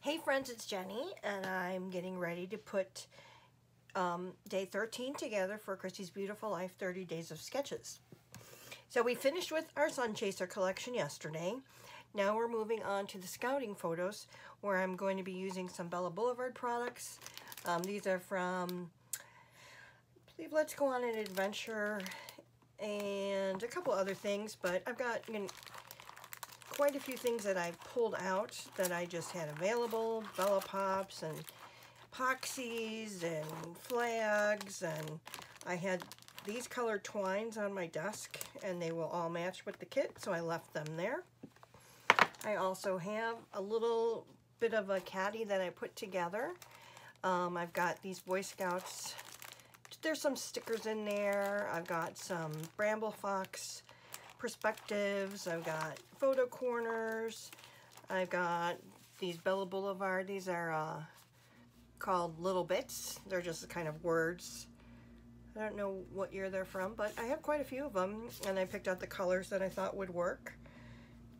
Hey friends, it's Jenny, and I'm getting ready to put day 13 together for Christy's Beautiful Life 30 Days of Sketches. So we finished with our Sun Chaser collection yesterday. Now we're moving on to the scouting photos, where I'm going to be using some Bella Blvd products. These are from, I believe, Let's Go on an Adventure and a couple other things, but I've got quite a few things that I pulled out that I just had available. Bella Pops and epoxies and flags, and I had these colored twines on my desk and they will all match with the kit, so I left them there. I also have a little bit of a caddy that I put together. I've got these Boy Scouts. There's some stickers in there. I've got some Bramble Fox perspectives. I've got photo corners. I've got these Bella Blvd. These are called Little Bits. They're just kind of words. I don't know what year they're from, but I have quite a few of them, and I picked out the colors that I thought would work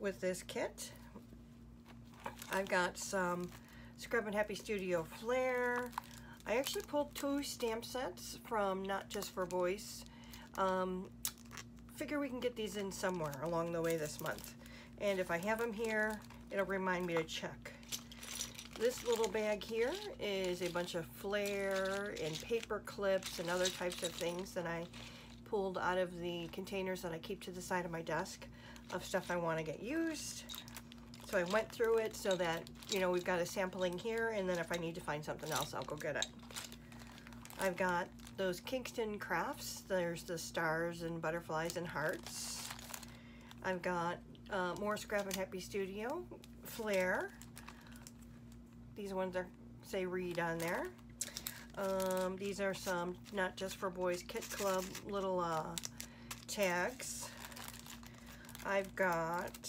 with this kit. I've got some Scrub and Happy Studio Flair. I actually pulled 2 stamp sets from Not Just for Boys. Figure we can get these in somewhere along the way this month. And if I have them here, it'll remind me to check. This little bag here is a bunch of Flair and paper clips and other types of things that I pulled out of the containers that I keep to the side of my desk of stuff I want to get used. So I went through it so that, you know, we've got a sampling here, and then if I need to find something else, I'll go get it. I've got those Kingston crafts. There's the stars and butterflies and hearts. I've got more Scrap and Happy Studio Flair. These ones are, say, Read on there. These are some Not Just for Boys Kit Club little tags. I've got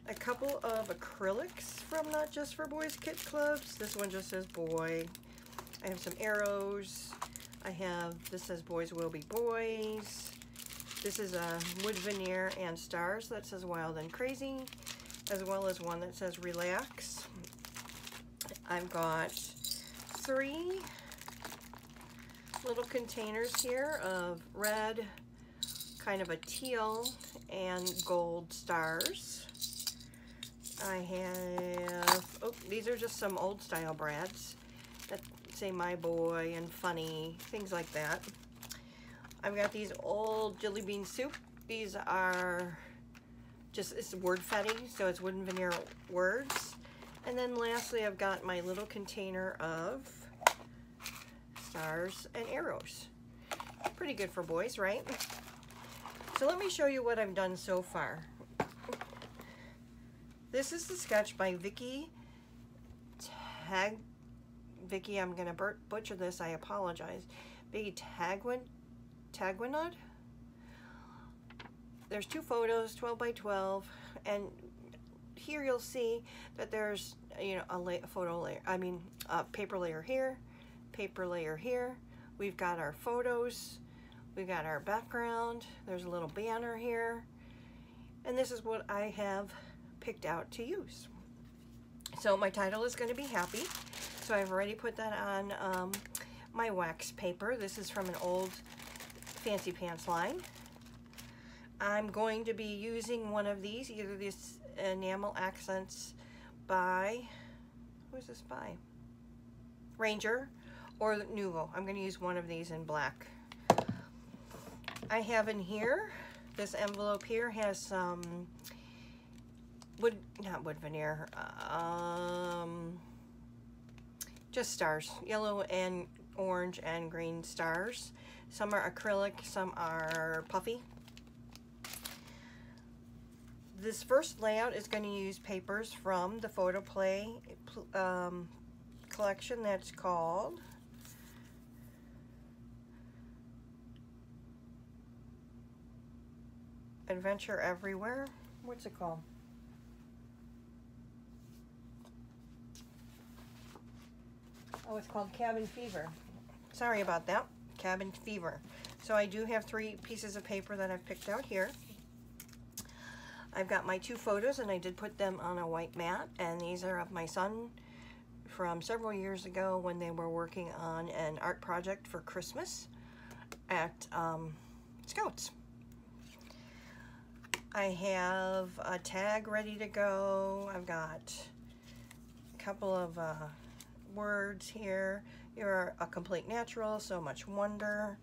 a couple of acrylics from Not Just for Boys Kit Clubs. This one just says boy. I have some arrows. I have, this says Boys Will Be Boys. This is a wood veneer and stars that says Wild and Crazy, as well as one that says Relax. I've got 3 little containers here of red, kind of a teal, and gold stars. I have, oh, these are just some old style brads that say My Boy and Funny, things like that. I've got these old Jelly Bean Soup. These are just, it's word fetty, so it's wooden veneer words. And then lastly, I've got my little container of stars and arrows. Pretty good for boys, right? So let me show you what I've done so far. This is the sketch by Vikki Vikki, I'm gonna butcher this, I apologize. Vikki Taguinod. There's 2 photos, 12 by 12, and here you'll see that there's, you know, a photo layer, a paper layer here, paper layer here. We've got our photos, we've got our background, there's a little banner here, and this is what I have picked out to use. So my title is going to be Happy, so I've already put that on my wax paper. This is from an old Fancy Pants line. I'm going to be using one of these, either this enamel accents by, who is this by? Ranger or Nuvo. I'm going to use one of these in black. I have in here, this envelope here has some not wood veneer, just stars, yellow and orange and green stars. Some are acrylic, some are puffy. This first layout is going to use papers from the Photoplay collection that's called Adventure Everywhere. What's it called? Oh, it's called Cabin Fever. Sorry about that. Cabin Fever. So I do have 3 pieces of paper that I've picked out here. I've got my 2 photos, and I did put them on a white mat, and these are of my son from several years ago when they were working on an art project for Christmas at Scouts. I have a tag ready to go. I've got a couple of words here. You're a complete natural, so much wonder.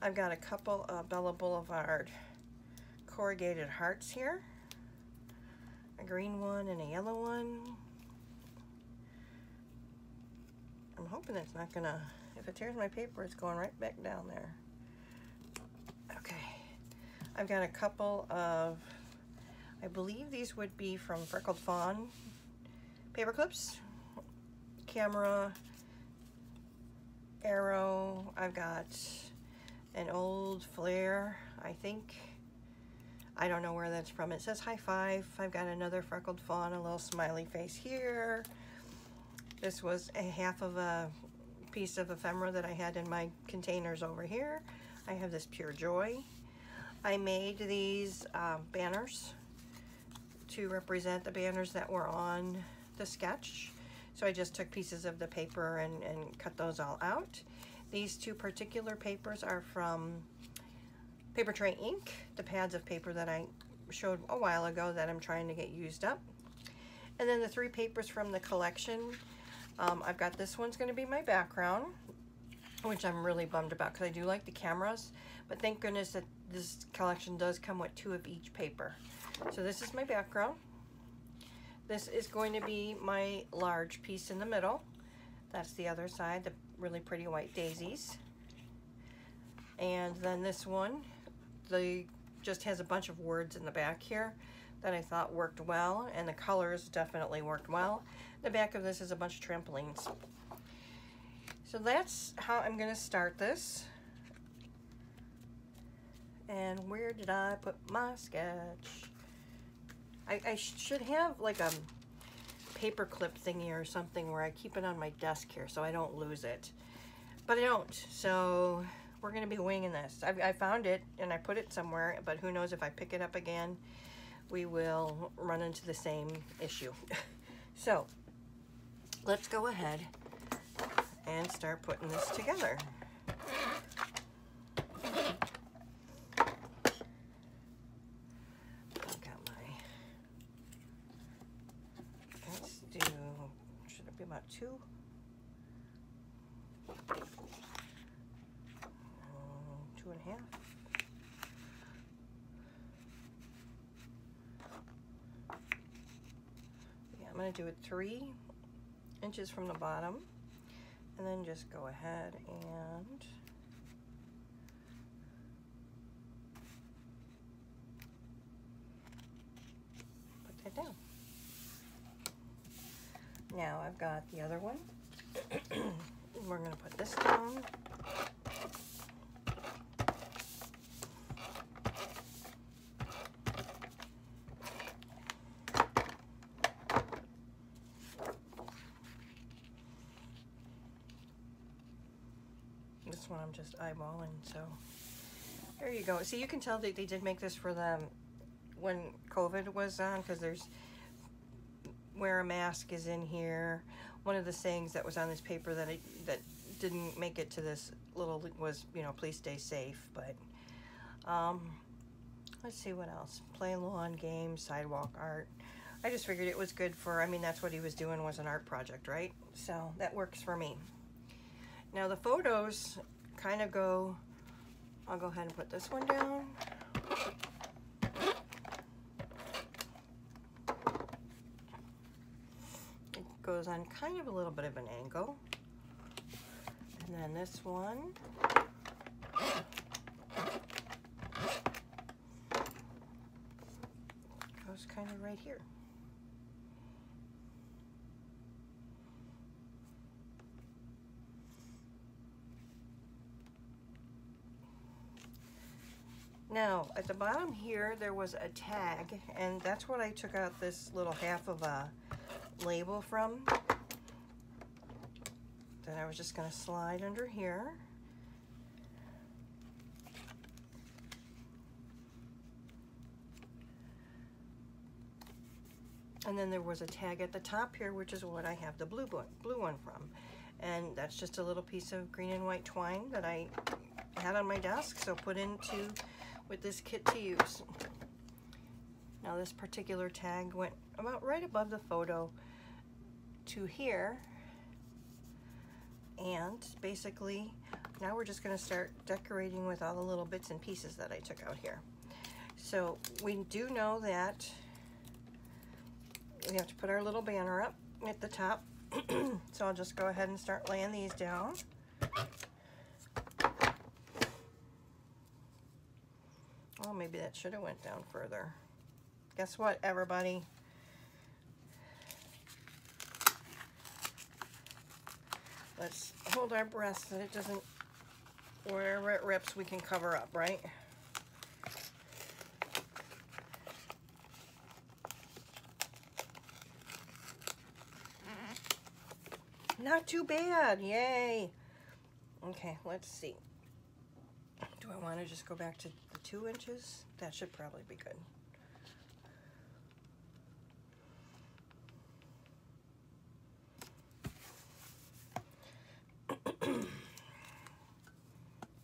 I've got a couple of Bella Blvd corrugated hearts here. A green one and a yellow one. I'm hoping it's not gonna, if it tears my paper, it's going right back down there. Okay. I've got a couple of, I believe these would be from Freckled Fawn paper clips. Camera, arrow. I've got an old flare, I think. I don't know where that's from. It says high five. I've got another Freckled Fawn, a little smiley face here. This was a half of a piece of ephemera that I had in my containers over here. I have this Pure Joy. I made these banners to represent the banners that were on the sketch. So I just took pieces of the paper and cut those all out. These 2 particular papers are from Paper Tray Ink, the pads of paper that I showed a while ago that I'm trying to get used up. And then the 3 papers from the collection. I've got this one's going to be my background, which I'm really bummed about because I do like the cameras, but thank goodness that this collection does come with 2 of each paper. So this is my background. This is going to be my large piece in the middle. That's the other side, the really pretty white daisies. And then this one, just has a bunch of words in the back here that I thought worked well, and the colors definitely worked well. The back of this is a bunch of trampolines. So that's how I'm going to start this. And where did I put my sketch? I should have like a paper clip thingy or something where I keep it on my desk here so I don't lose it. But I don't, so we're going to be winging this. I found it and I put it somewhere, but who knows, if I pick it up again, we will run into the same issue. So let's go ahead and start putting this together. Should it be about 2? 2.5. Yeah, I'm going to do it 3 inches from the bottom, and then just go ahead and put that down. Now I've got the other one. We're going to put this down. This one I'm just eyeballing, so there you go. See, you can tell that they did make this for them when COVID was on, because there's wear a mask is in here. One of the sayings that was on this paper that didn't make it to this little was, you know, please stay safe. But let's see what else. Play lawn games, sidewalk art. I just figured it was good for, I mean, that's what he was doing, was an art project, right? So that works for me. Now the photos kind of go, I'll go ahead and put this one down. Goes on kind of a little bit of an angle, and then this one goes kind of right here. Now at the bottom here there was a tag, and that's what I took out this little half of a label from, that I was just going to slide under here. And then there was a tag at the top here, which is what I have the blue one from. And that's just a little piece of green and white twine that I had on my desk, so put into with this kit to use. Now this particular tag went about right above the photo to here, and basically now we're just going to start decorating with all the little bits and pieces that I took out here. So we do know that we have to put our little banner up at the top. So I'll just go ahead and start laying these down. Oh, maybe that should have went down further. Guess what, everybody? Let's hold our breath so that it doesn't, wherever it rips, we can cover up, right? Not too bad, yay. Okay, let's see. Do I want to just go back to the 2 inches? That should probably be good.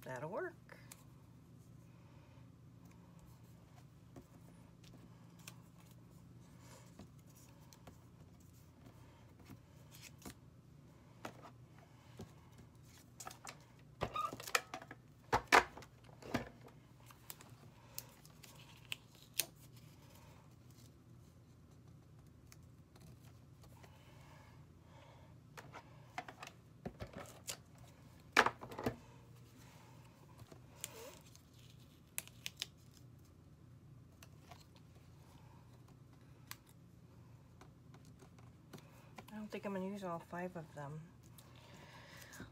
That'll work. I don't think I'm going to use all 5 of them. So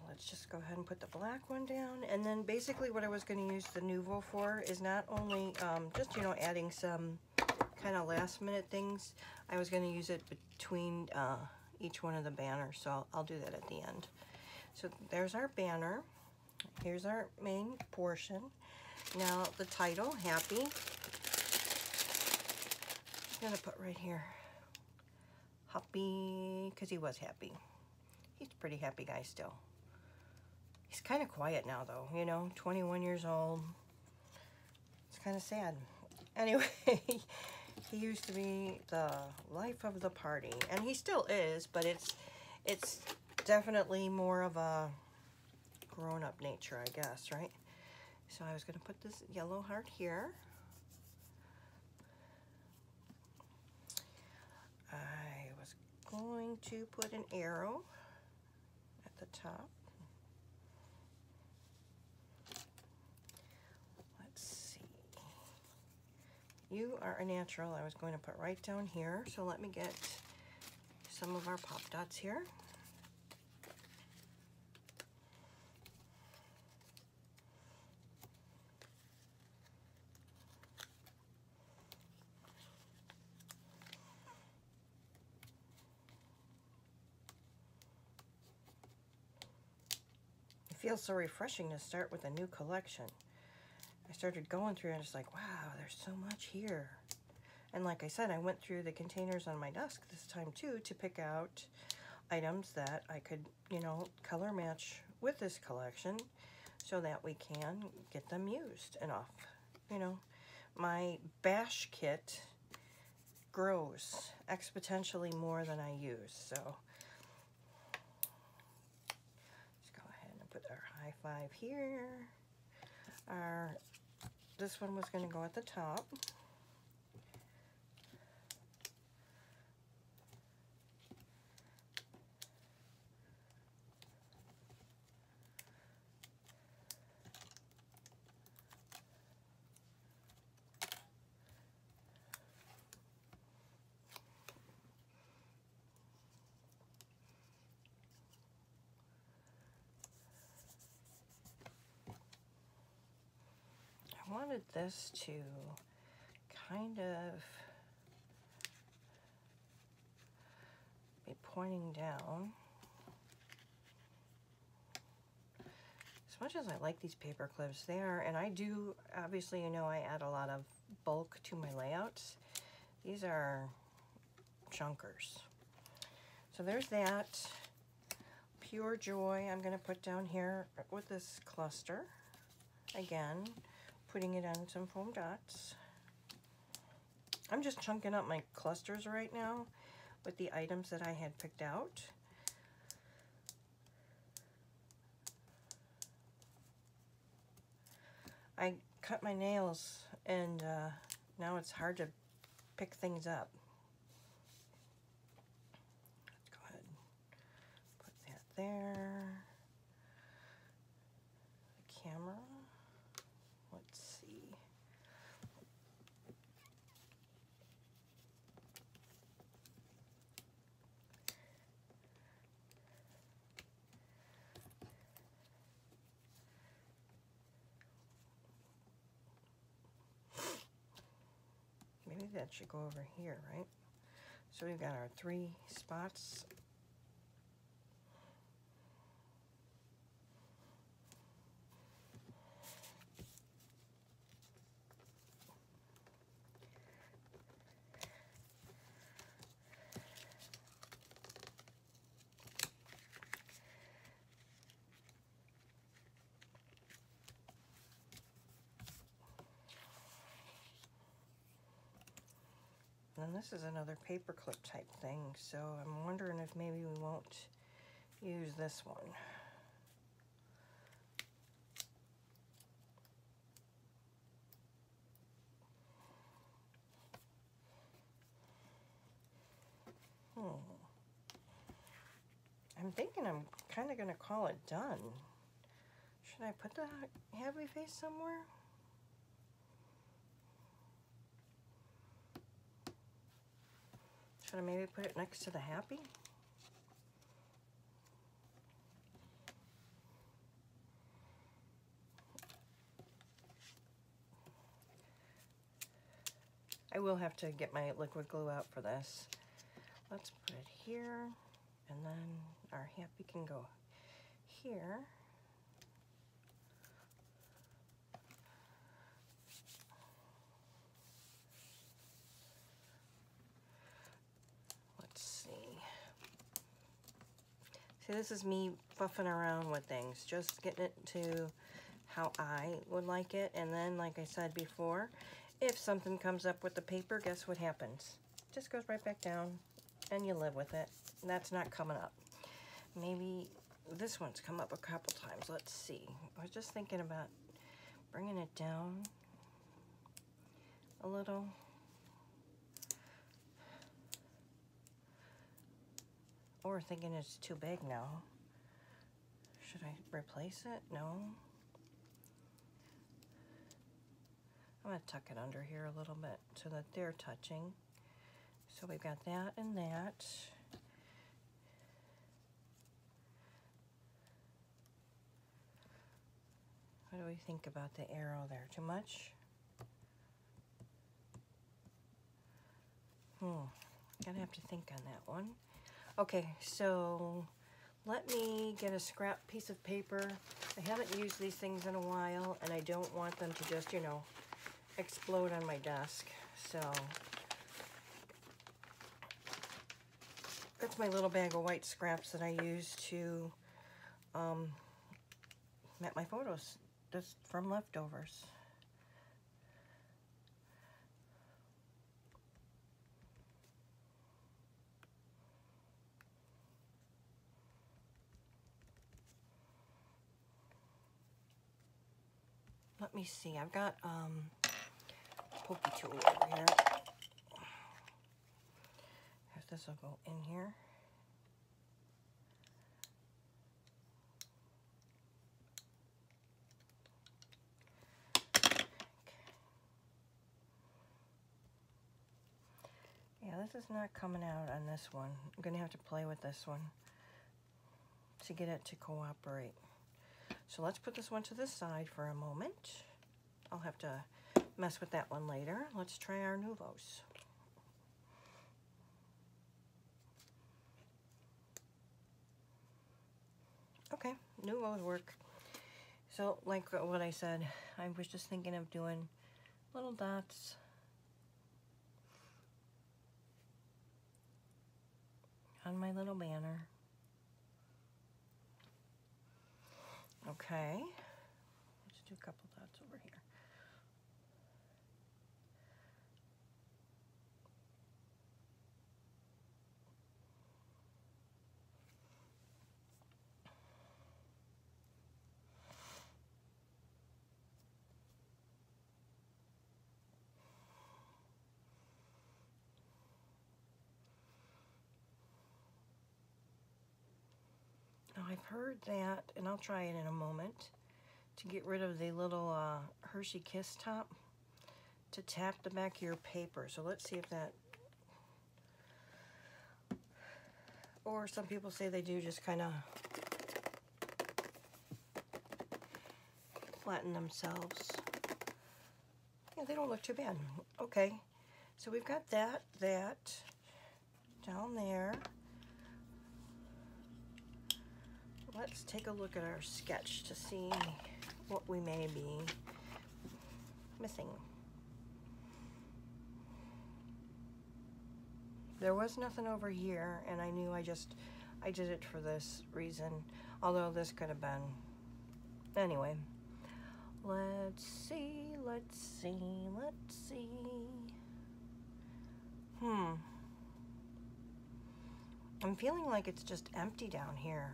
let's just go ahead and put the black one down. And then basically what I was going to use the Nuvo for is not only just, you know, adding some kind of last minute things. I was going to use it between each one of the banners. So I'll do that at the end. So there's our banner. Here's our main portion. Now the title, Happy. I'm going to put right here. Happy, because he was happy. He's a pretty happy guy still. He's kind of quiet now though, you know, 21 years old. It's kind of sad. Anyway, he used to be the life of the party, and he still is, but it's definitely more of a grown-up nature, I guess, right? So I was going to put this yellow heart here. I was going to put an arrow at the top. Let's see. You are a natural. I was going to put right down here. So let me get some of our pop dots here. Feels so refreshing to start with a new collection. I started going through and it's like, wow, there's so much here. And like I said, I went through the containers on my desk this time too to pick out items that I could, you know, color match with this collection so that we can get them used and off. You know, my bash kit grows exponentially more than I use, so our high 5 here. This one was going to go at the top. I wanted this to kind of be pointing down. As much as I like these paper clips, they are, and I do, obviously, you know, I add a lot of bulk to my layouts. These are chunkers. So there's that. Pure Joy I'm going to put down here with this cluster. Again, putting it on some foam dots. I'm just chunking up my clusters right now with the items that I had picked out. I cut my nails and now it's hard to pick things up. Let's go ahead and put that there. The camera. Let's see. Maybe that should go over here, right? So we've got our 3 spots. And this is another paperclip type thing, so I'm wondering if maybe we won't use this one. I'm thinking I'm kind of going to call it done. Should I put the happy face somewhere? Should I maybe put it next to the happy? I will have to get my liquid glue out for this. Let's put it here, and then our happy can go here. See, this is me buffing around with things, just getting it to how I would like it. And then, like I said before, if something comes up with the paper, guess what happens? It just goes right back down, and you live with it. And that's not coming up. Maybe this one's come up a couple times. Let's see. I was just thinking about bringing it down a little. Or thinking it's too big now. Should I replace it? No. I'm going to tuck it under here a little bit so that they're touching. So we've got that and that. What do we think about the arrow there? Too much? Gonna have to think on that one. Okay, so let me get a scrap piece of paper. I haven't used these things in a while, and I don't want them to just, you know, explode on my desk. So that's my little bag of white scraps that I use to mat my photos, just from leftovers. Let me see, I've got pokey tool over here. This will go in here. Okay. Yeah, this is not coming out on this one. I'm gonna have to play with this one to get it to cooperate. So let's put this one to the side for a moment. I'll have to mess with that one later. Let's try our Nuvos. Okay, Nuvos work. So like what I said, I was just thinking of doing little dots on my little banner. Okay, let's do a couple dots over here. Now I've heard that, and I'll try it in a moment, to get rid of the little Hershey Kiss top, to tap the back of your paper. So let's see if that, or some people say they do just kind of flatten themselves. Yeah, they don't look too bad. Okay, so we've got that down there. Let's take a look at our sketch to see what we may be missing. There was nothing over here, and I knew I did it for this reason, although this could have been. Anyway, let's see. I'm feeling like it's just empty down here.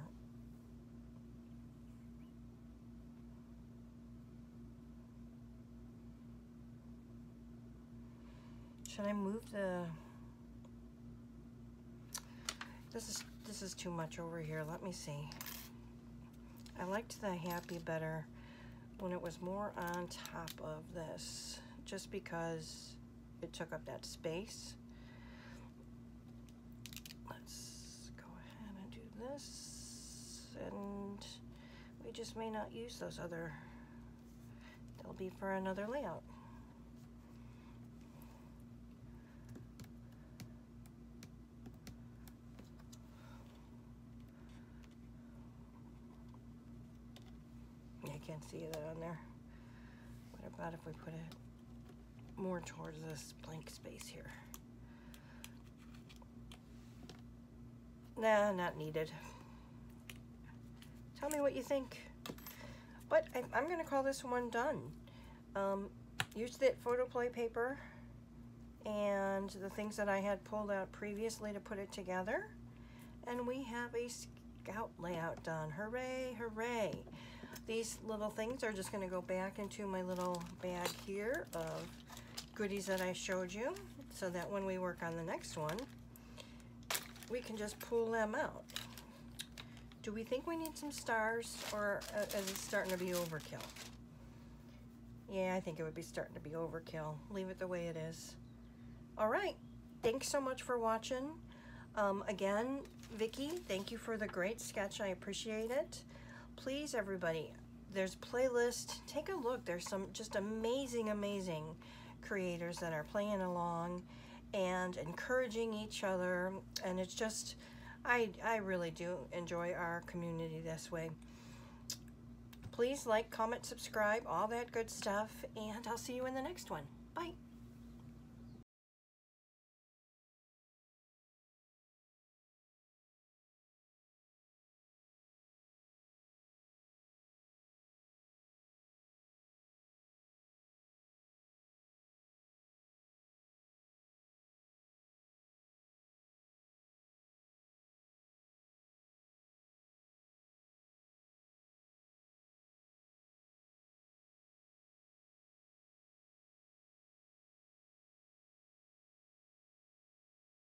Should I move the... This is too much over here. Let me see. I liked the happy better when it was more on top of this, just because it took up that space. Let's go ahead and do this, and we just may not use those other, they'll be for another layout. I can't see that on there. What about if we put it more towards this blank space here? Nah, not needed. Tell me what you think. But I'm going to call this one done. Used that Photoplay paper and the things that I had pulled out previously to put it together. And we have a scout layout done. Hooray, hooray. These little things are just going to go back into my little bag here of goodies that I showed you, so that when we work on the next one, we can just pull them out. Do we think we need some stars, or is it starting to be overkill? Yeah, I think it would be starting to be overkill. Leave it the way it is. All right, thanks so much for watching. Again, Vikki, thank you for the great sketch. I appreciate it. Please, everybody, there's a playlist. Take a look. There's some just amazing creators that are playing along and encouraging each other. And it's just, I really do enjoy our community this way. Please like, comment, subscribe, all that good stuff. And I'll see you in the next one. Bye.